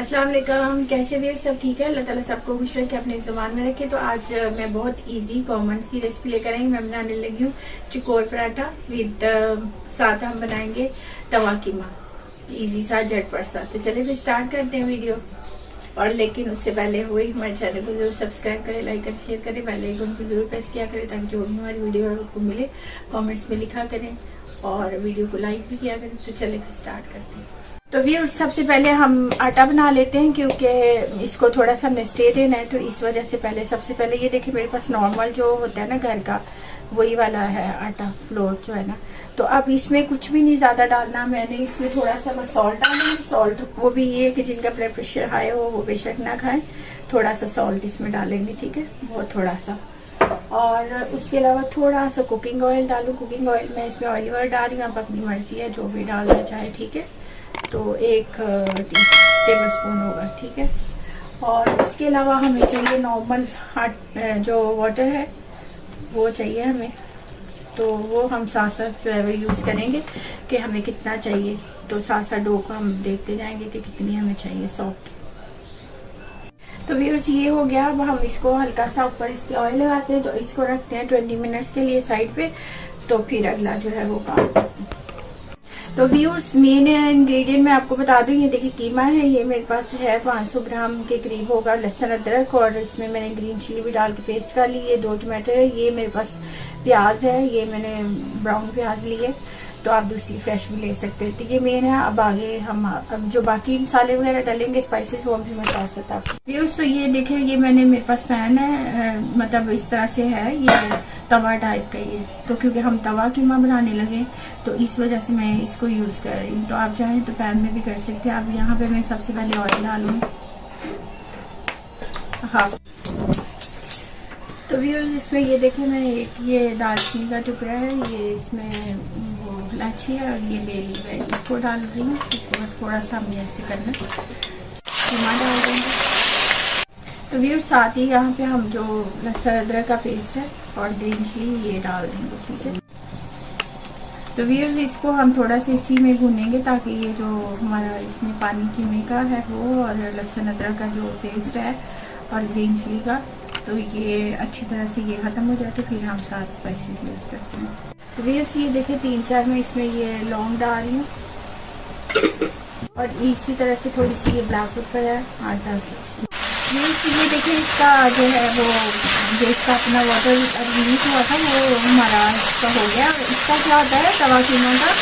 अस्सलाम वालेकुम। कैसे भी सब ठीक है? अल्लाह ताला सबको खुश रखे, अपने ज़ुबान में रखे। तो आज मैं बहुत इजी कॉमन सी रेसिपी लेकर आई। मैं बनाने लगी हूँ चिकोर पराठा विद साथ हम बनाएंगे तवा कीमा। इजी सा झटपट सा। तो चलिए फिर स्टार्ट करते हैं वीडियो। और लेकिन उससे पहले हुई हमारे चैनल को जरूर सब्सक्राइब करें, लाइक करें, शेयर करें, बेल आइकन को जरूर प्रेस किया करें ताकि जो भी हमारी वीडियो है आपको मिले। कमेंट्स में लिखा करें और वीडियो को लाइक भी किया करें। तो चलिए फिर स्टार्ट करते हैं। तो व्यूअर्स सबसे पहले हम आटा बना लेते हैं क्योंकि इसको थोड़ा सा हमें स्टे देना है। तो इस वजह से सबसे पहले ये देखिए मेरे पास नॉर्मल जो होता है ना घर का वही वाला है आटा फ्लोर जो है ना। तो अब इसमें कुछ भी नहीं ज़्यादा डालना। मैंने इसमें थोड़ा सा बस सॉल्ट डालूंगी। सॉल्ट वो भी ये कि जिनका ब्लड प्रेशर हाई हो वो बेशक ना खाएं। थोड़ा सा सॉल्ट इसमें डालेंगे, ठीक है, बहुत थोड़ा सा। और उसके अलावा थोड़ा सा कुकिंग ऑयल डालूँ। कुकिंग ऑयल मैं इसमें ऑलिव ऑयल डाल रही हूँ, आप अपनी मर्जी है जो भी डालना चाहे, ठीक है। तो 1 टेबल स्पून होगा, ठीक है। और उसके अलावा हमें चाहिए नॉर्मल जो वाटर है वो चाहिए हमें। तो वो हम साथ साथ जो है वो यूज़ करेंगे कि हमें कितना चाहिए। तो साथ साथ डो को हम देखते जाएंगे कि कितनी हमें चाहिए सॉफ्ट। तो व्यूअर्स ये हो गया। अब हम इसको हल्का सा ऊपर इसके ऑयल लगाते हैं। तो इसको रखते हैं 20 मिनट्स के लिए साइड पे। तो फिर अगला जो है वो काम करते हैं। तो व्यूअर्स मेन इंग्रेडिएंट मैं आपको बता दूं, ये देखिए कीमा है, ये मेरे पास है 500 ग्राम के करीब होगा। लहसुन अदरक और इसमें मैंने ग्रीन चिली भी डाल के पेस्ट कर ली है। 2 टमाटर है, ये मेरे पास प्याज है, ये मैंने ब्राउन प्याज ली है। तो आप दूसरी फ्रेश भी ले सकते हैं। तो ये मेन है। अब आगे हम अब जो बाकी मसाले वगैरह डालेंगे स्पाइसेस वो भी मैं बता सकता हूँ। व्यूअर्स तो ये देखिए ये मैंने मेरे पास पैन है, मतलब इस तरह से है, ये तवा टाइप का ये। तो क्योंकि हम तवा कीमा बनाने लगे तो इस वजह से मैं इसको यूज कर रही हूँ। तो आप चाहें तो पैन में भी कर सकते हैं। अब यहाँ पे मैं सबसे पहले ऑयल डालूंगी हाफ। तो व्यूअर्स इसमें ये देखिए मैं एक ये दालचीनी का टुकड़ा है, ये इसमें वो इलायची है और ये ले ली है, इसको डाल रही हूँ। इसको बस थोड़ा सा हमें ऐसे करना, कीमा डाल देंगे। तो व्यूअर्स साथ ही यहाँ पे हम जो लहसुन अदरक का पेस्ट है और ग्रीन चिली ये डाल देंगे, ठीक है। तो व्यूअर्स इसको हम थोड़ा सा इसी में भूनेंगे ताकि ये जो हमारा इसमें पानी कीमे का है वो और लहसुन अदरक का जो पेस्ट है और ग्रीन चिली का, तो ये अच्छी तरह से ये खत्म हो जाए। तो फिर हम साथ स्पाइसेस यूज करते हैं। तो व्यूअर्स ये देखिए 3-4 में इसमें ये लौंग डाल रही हूँ और इसी तरह से थोड़ी सी ये ब्लैक पेपर है 8-10। ये देखिए इसका जो है वो जो इसका अपना वाटर रिलीज हुआ था वो हमारा इसका हो गया। इसका क्या होता है तवा कीमा का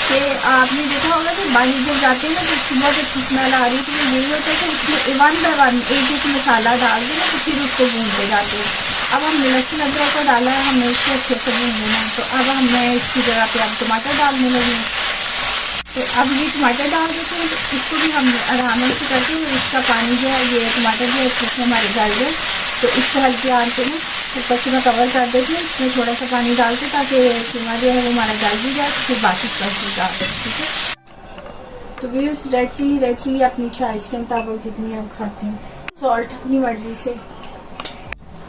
कि आपने देखा होगा कि बाहर जब जाते हैं ना तो बहुत अच्छी स्मेल आ रही थी। यही होता है कि उसमें 1 बाय 1 एक मसाला डाल के ना तो फिर उसको भूनते जाते हैं। अब हमने लहसुन अदरक को डाला है, हमने इसको अच्छे से भून लेना है। तो अब मैं इसकी जगह पे अब टमाटर डालने लगी। तो अब ये टमाटर डाल देते हैं। तो इसको भी हम आराम से करते हैं। इसका पानी जो है ये टमाटर जो है इसमें हमारे गल जाए। तो इसको हल्के आंच पे ना ऊपर से मैं कवर कर देती हूँ। इसमें थोड़ा सा पानी डाल के ताकि कीमा जो है वो हमारा गल भी जाए। फिर बाकी स्पाइसेस डाल दें, ठीक है। तो व्यूअर्स रेड चिली अपनी चॉइस के मुताबिक जितनी आप खाते हैं। सॉल्ट अपनी मर्जी से।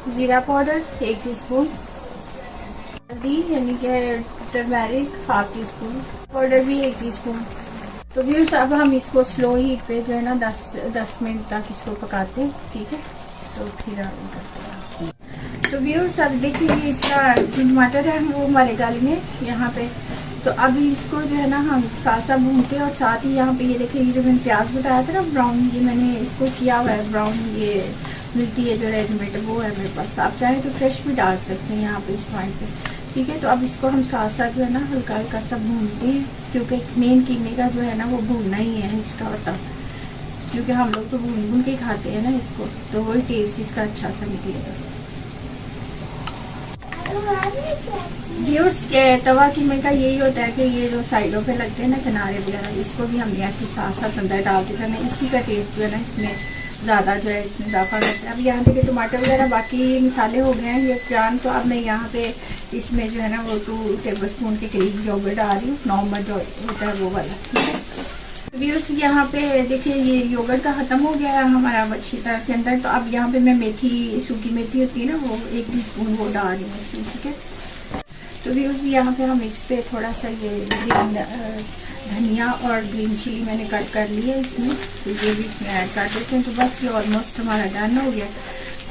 जीरा पाउडर 1 टीस्पून। हल्दी यानी कि टर्मेरिक 1/2 टीस्पून। पाउडर भी 1 टीस्पून। तो व्यूअर्स अब हम इसको स्लो हीट पे जो है ना 10 मिनट तक इसको पकाते हैं, ठीक है। तो फिर आगे करते हैं। तो व्यूअर्स अब देखिए इसका टमाटर है वो हमारे गल में यहाँ पे। तो अब इसको जो है ना हम साथ साथ भूनते हैं। और साथ ही यहाँ पे ये देखिए ये जो मैंने प्याज बताया था ना ब्राउन, ये मैंने इसको किया हुआ है ब्राउन। ये मिलती है जो रेडीमेड वो है मेरे पास। आप चाहें तो फ्रेश भी डाल सकते हैं यहाँ पे इस पॉइंट पे, ठीक है। तो अब इसको हम साथ साथ जो है ना हल्का हल्का सा भूनते हैं क्योंकि मेन कीमे का जो है ना वो भूनना ही है इसका होता, क्योंकि हम लोग तो भून के खाते हैं ना इसको। तो वही टेस्ट इसका अच्छा सा निकलेगा। व्यूअर्स के तवा कीमे का यही होता है कि ये जो साइडों पे लगते हैं ना किनारे वगैरह, इसको भी हमने ऐसे साथ साथ अंदर डाल देता है। इसी का टेस्ट जो है ना इसमें ज़्यादा जो है इसमें इजाफा करता है। अब यहाँ पे टमाटर वगैरह बाकी मसाले हो गए हैं ये जान। तो अब मैं यहाँ पे इसमें जो है ना वो 2 टेबल स्पून के करीब योगर्ट डाल रही हूँ, नॉर्मल जो होता है वो वाला, ठीक है। व्यूअर्स यहाँ पे देखिए ये योगर्ट का ख़त्म हो गया है हमारा अच्छी तरह से अंदर। तो अब यहाँ पे मैं मेथी, सूखी मेथी होती है ना वो 1 टीस्पून वो डाल रही हूँ इसमें, ठीक है। तो व्यूअर्स यहाँ पे हम इस पे थोड़ा सा ये धनिया और ग्रीन चिली मैंने कट कर ली है इसमें, तो ये भी इसमें ऐड कर देते हैं। तो बस ये ऑलमोस्ट हमारा डन हो गया।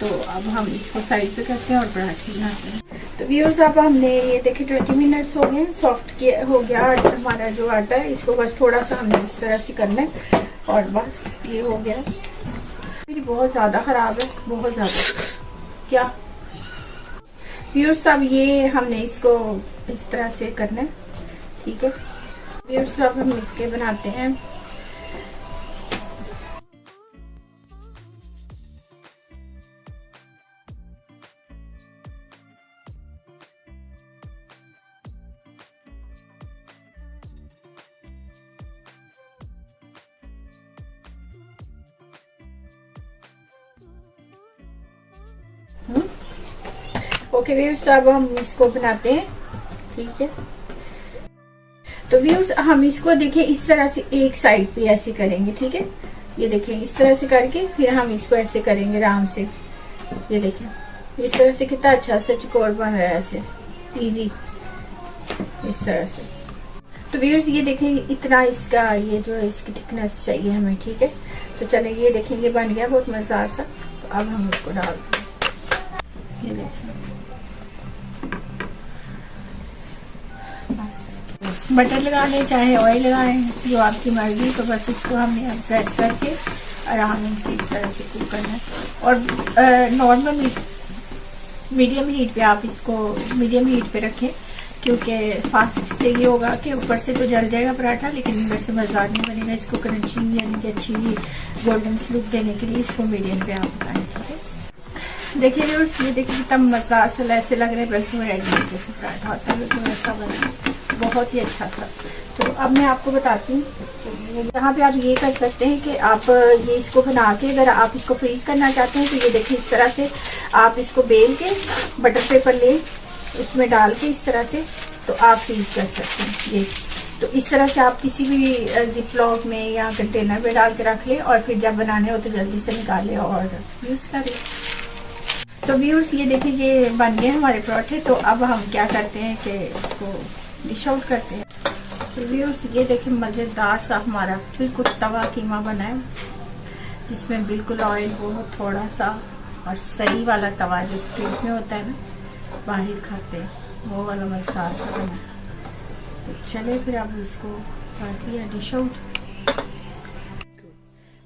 तो अब हम इसको साइड पे करते हैं और पराठे बनाते हैं। तो व्यूअर्स अब हमने ये देखे 20 मिनट्स हो गए, सॉफ्ट हो गया हमारा जो आटा है। इसको बस थोड़ा सा हमने इस तरह से करना है और बस ये हो गया। मेरी बहुत ज़्यादा ख़राब है, बहुत ज़्यादा। क्या व्यूअर्स अब ये हमने इसको इस तरह से करना है, ठीक है व्यूअर्स। अब हम इसके बनाते हैं। ओके व्यूअर्स अब हम इसको बनाते हैं, ठीक है। तो व्यूअर्स हम इसको देखिए इस तरह से एक साइड पे ऐसे करेंगे, ठीक है। ये देखिए इस तरह से करके फिर हम इसको ऐसे करेंगे आराम से। ये देखिए इस तरह से कितना अच्छा सा चकोर बन रहा है, ऐसे इजी इस तरह से। तो व्यूअर्स ये देखें इतना इसका ये जो है इसकी थिकनेस चाहिए हमें, ठीक है। तो चले ये देखेंगे बन गया बहुत मजेदार सा। तो अब हम इसको डालते हैं, ये देखें बटर लगा लें चाहे ऑयल लगाएं, जो आपकी मर्जी। तो बस इसको हमने प्रेस करके आराम से इस तरह से कुक करना है। और नॉर्मल मीडियम हीट पे आप इसको मीडियम हीट पे रखें, क्योंकि फास्ट से ये होगा कि ऊपर से तो जल जाएगा पराठा, लेकिन अंदर से मजेदार नहीं बनेगा। इसको क्रंची यानी कि अच्छी गोल्डन लुक देने के लिए इसको मीडियम पे आप पकाएं, ठीक है। देखिए व्यूअर्स ये देखिए कितना मजेदार सा ऐसे लग रहे हैं, बिल्कुल रेडी जैसे पराठा होता है, बिल्कुल ऐसा बना, बहुत ही अच्छा था। तो अब मैं आपको बताती हूँ यहाँ पे आप ये कर सकते हैं कि आप ये इसको बना के अगर आप इसको फ्रीज करना चाहते हैं तो ये देखिए इस तरह से आप इसको बेल के बटर पेपर ले उसमें डाल के इस तरह से तो आप फ्रीज कर सकते हैं। ये तो इस तरह से आप किसी भी जिप लॉक में या कंटेनर में डाल के रख ले और फिर जब बनाने हो तो जल्दी से निकाले और यूज करें। तो व्यूअर्स ये देखिए ये बन गए हमारे पराठे। तो अब हम क्या करते हैं कि इसको डिश आउट करते हैं। तो व्यूअर्स ये देखिए मज़ेदार सा हमारा बिल्कुल तवा कीमा बना है, जिसमें बिल्कुल ऑयल बहुत थोड़ा सा और सही वाला तवा जो स्ट्रीट में होता है ना बाहर खाते हैं वो वाला मज़ेदार सा बना है। तो चले फिर अब इसको कर दिया डिश आउट।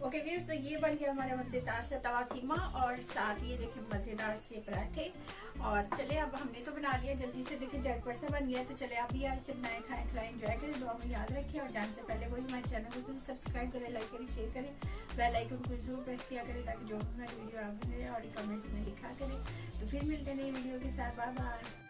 ओके व्यूअर्स तो ये बन गया हमारा मज़ेदार सा तवा कीमा और साथ ये देखिए मज़ेदार से पराठे। और चले अब हमने तो बना लिया जल्दी से, देखिए झटपट से बन गया। तो चले आप भी यार इसे बनाए खाएं खिलाएं एंजॉय करें, दुआ में याद रखिए। और जाने से पहले वही हमारे चैनल को सब्सक्राइब करें, लाइक करें, शेयर करें, बेल आइकन को जरूर प्रेस किया करें ताकि जो भी हमारी वीडियो आप और कमेंट्स में लिखा करें। तो फिर मिलते हैं नई वीडियो के साथ, बाय बाय।